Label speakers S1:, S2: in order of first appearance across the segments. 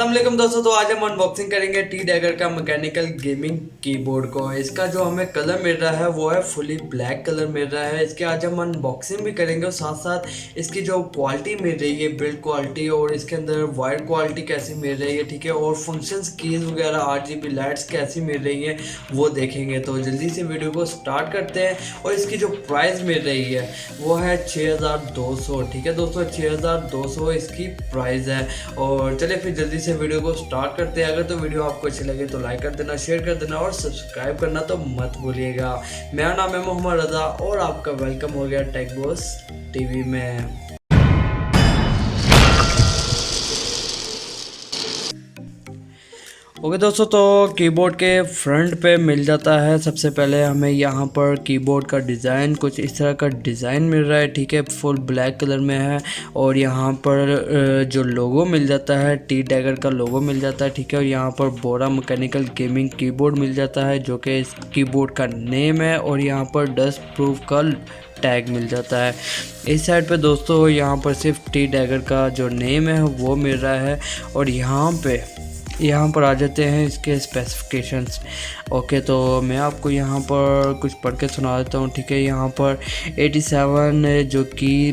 S1: अस्सलाम वालेकुम दोस्तों। तो आज हम अनबॉक्सिंग करेंगे टी डैगर का मैकेनिकल गेमिंग कीबोर्ड को। इसका जो हमें कलर मिल रहा है वो है फुली ब्लैक कलर मिल रहा है। इसके आज हम अनबॉक्सिंग भी करेंगे और साथ साथ इसकी जो क्वालिटी मिल रही है, बिल्ड क्वालिटी, और इसके अंदर वायर क्वालिटी कैसी मिल रही है, ठीक है, और फंक्शंस कीज वगैरह RGB लाइट्स कैसी मिल रही हैं वो देखेंगे। तो जल्दी से वीडियो को स्टार्ट करते हैं। और इसकी जो प्राइस मिल रही है वो है 6200, ठीक है दोस्तों, 6200 इसकी प्राइस है। और चलिए फिर जल्दी से वीडियो को स्टार्ट करते हैं। अगर तो वीडियो आपको अच्छी लगे तो लाइक कर देना, शेयर कर देना और सब्सक्राइब करना तो मत भूलिएगा। मेरा नाम है मोहम्मद रज़ा और आपका वेलकम हो गया टेक बॉस टीवी में। ओके दोस्तों, तो कीबोर्ड के फ्रंट पे मिल जाता है। सबसे पहले हमें यहाँ पर कीबोर्ड का डिज़ाइन कुछ इस तरह का डिज़ाइन मिल रहा है, ठीक है, फुल ब्लैक कलर में है। और यहाँ पर जो लोगो मिल जाता है, टी डैगर का लोगो मिल जाता है, ठीक है। और यहाँ पर बोरा मैकेनिकल गेमिंग कीबोर्ड मिल जाता है जो कि इस कीबोर्ड का नेम है। और यहाँ पर डस्ट प्रूफ का टैग मिल जाता है। इस साइड पे दोस्तों यहाँ पर सिर्फ टी डैगर का जो नेम है वो मिल रहा है। और यहाँ पर आ जाते हैं इसके स्पेसिफिकेशंस। ओके, तो मैं आपको यहाँ पर कुछ पढ़ के सुना देता हूँ, ठीक है। यहाँ पर 87 जो की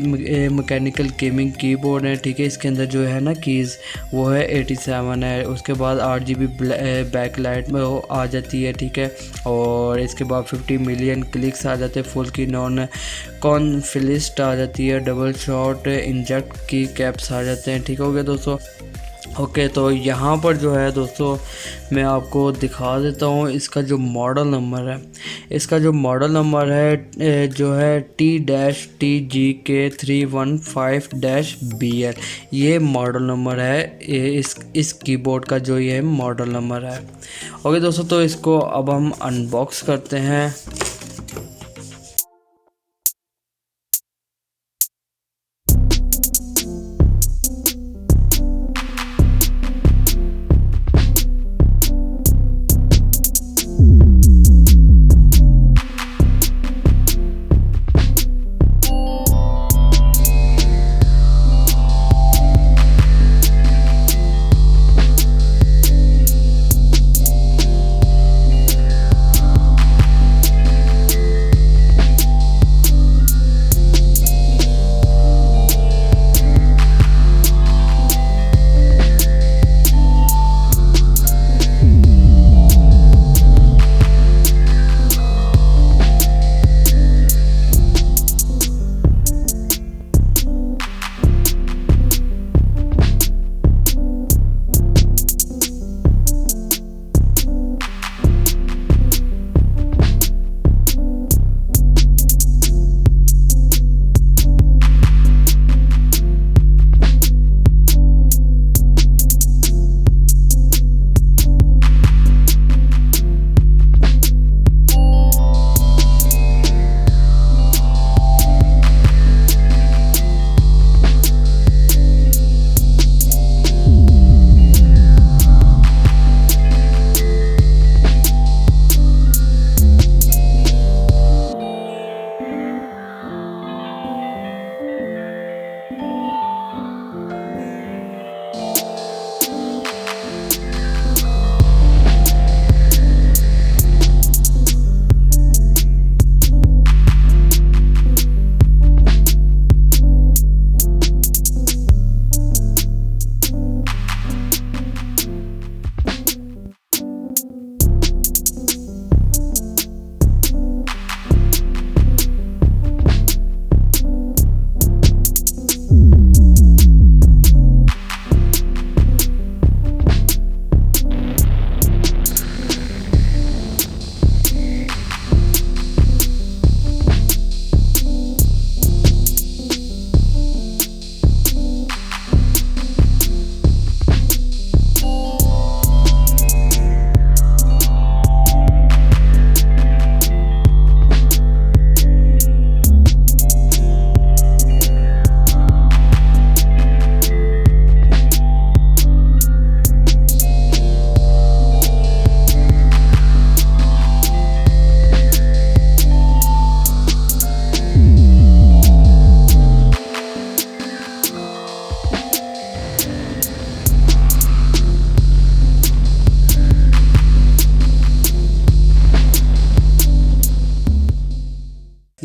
S1: मैकेनिकल गेमिंग कीबोर्ड है, ठीक है। इसके अंदर जो है ना कीज़ वो है 87 है। उसके बाद RGB बैक लाइट में वो आ जाती है, ठीक है। और इसके बाद 50 मिलियन क्लिक्स आ जाते हैं, फुल की नॉन कॉन्फ्लिस्ट आ जाती है, डबल शॉट इंजेक्ट की कैप्स आ जाते हैं, ठीक हो गया दोस्तों। ओके, तो यहाँ पर जो है दोस्तों मैं आपको दिखा देता हूँ इसका जो मॉडल नंबर है। इसका जो मॉडल नंबर है जो है T-TGK315-BL, ये मॉडल नंबर है। इस कीबोर्ड का जो ये मॉडल नंबर है। ओके दोस्तों, तो इसको अब हम अनबॉक्स करते हैं।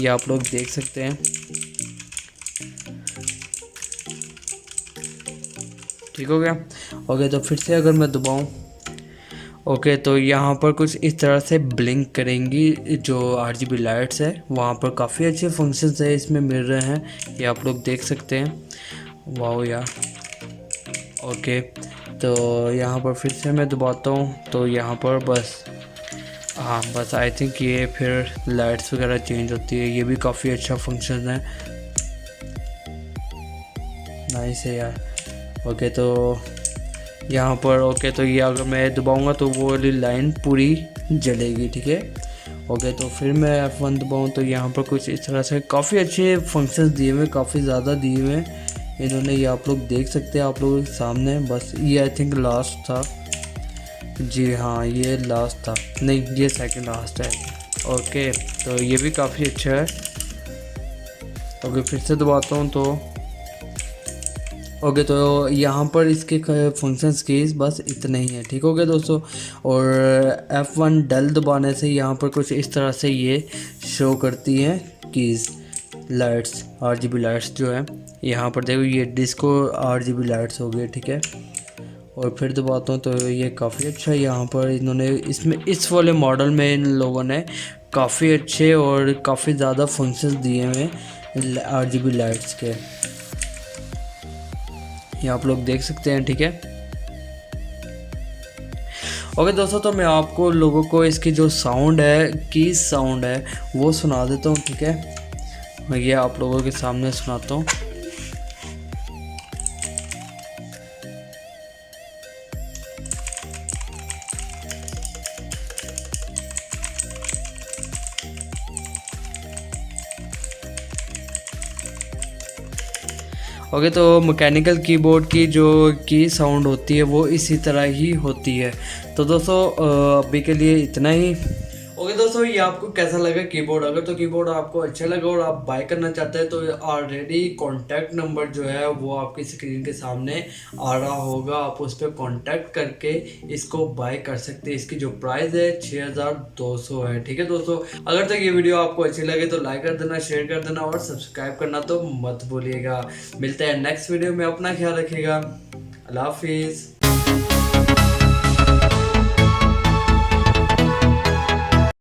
S1: ये आप लोग देख सकते हैं। ठीक हो गया। ओके, तो फिर से अगर मैं दबाऊं, ओके, तो यहाँ पर कुछ इस तरह से ब्लिंक करेंगी जो RGB लाइट्स है। वहाँ पर काफ़ी अच्छे फंक्शंस है इसमें मिल रहे हैं, ये आप लोग देख सकते हैं। वाओ यार। ओके, तो यहाँ पर फिर से मैं दबाता हूँ तो यहाँ पर बस, हाँ बस आई थिंक ये फिर लाइट्स वगैरह चेंज होती है। ये भी काफ़ी अच्छा फंक्शन है, नाइस है यार। ओके, तो यहाँ पर ओके, तो ये अगर मैं दबाऊँगा तो वो वाली लाइन पूरी जलेगी। ठीक है। ओके, तो फिर मैं F1 दबाऊँ तो यहाँ पर कुछ इस तरह से काफ़ी अच्छे फंक्शंस दिए हुए, काफ़ी ज़्यादा दिए हुए इन्होंने। ये आप लोग देख सकते हैं आप लोगों के सामने। बस ये आई थिंक लास्ट था, जी हाँ ये लास्ट था, नहीं ये सेकंड लास्ट है। ओके, तो ये भी काफ़ी अच्छा है। ओके, फिर से दबाता हूँ तो ओके, तो यहाँ पर इसके फंक्शंस कीज़ बस इतने ही हैं। ठीक हो गया दोस्तों। और F1 डल दबाने से यहाँ पर कुछ इस तरह से ये शो करती हैं कीज़, लाइट्स, RGB लाइट्स जो है। यहाँ पर देखो ये डिस्को RGB लाइट्स हो गए। ठीक है। और फिर दबाता हूँ तो ये काफ़ी अच्छा है। यहाँ पर इन्होंने इसमें इस वाले मॉडल में इन लोगों ने काफ़ी अच्छे और काफ़ी ज़्यादा फंक्शंस दिए हुए RGB लाइट्स के, ये आप लोग देख सकते हैं। ठीक है। ओके दोस्तों, तो मैं आपको लोगों को इसकी जो साउंड है, की साउंड है, वो सुना देता हूँ। ठीक है, मैं ये आप लोगों के सामने सुनाता हूँ। ओके, तो मैकेनिकल कीबोर्ड की जो की साउंड होती है वो इसी तरह ही होती है। तो दोस्तों अभी के लिए इतना ही। ओके दोस्तों, ये आपको कैसा लगा कीबोर्ड? अगर तो कीबोर्ड आपको अच्छा लगा और आप बाय करना चाहते हैं तो ऑलरेडी कॉन्टैक्ट नंबर जो है वो आपकी स्क्रीन के सामने आ रहा होगा, आप उस पर कॉन्टैक्ट करके इसको बाय कर सकते हैं। इसकी जो प्राइस है 6200 है। ठीक है दोस्तों, अगर तक ये वीडियो आपको अच्छी लगे तो लाइक कर देना, शेयर कर देना और सब्सक्राइब करना तो मत भूलिएगा। मिलते हैं नेक्स्ट वीडियो में, अपना ख्याल रखिएगा। अल्लाह हाफिज़।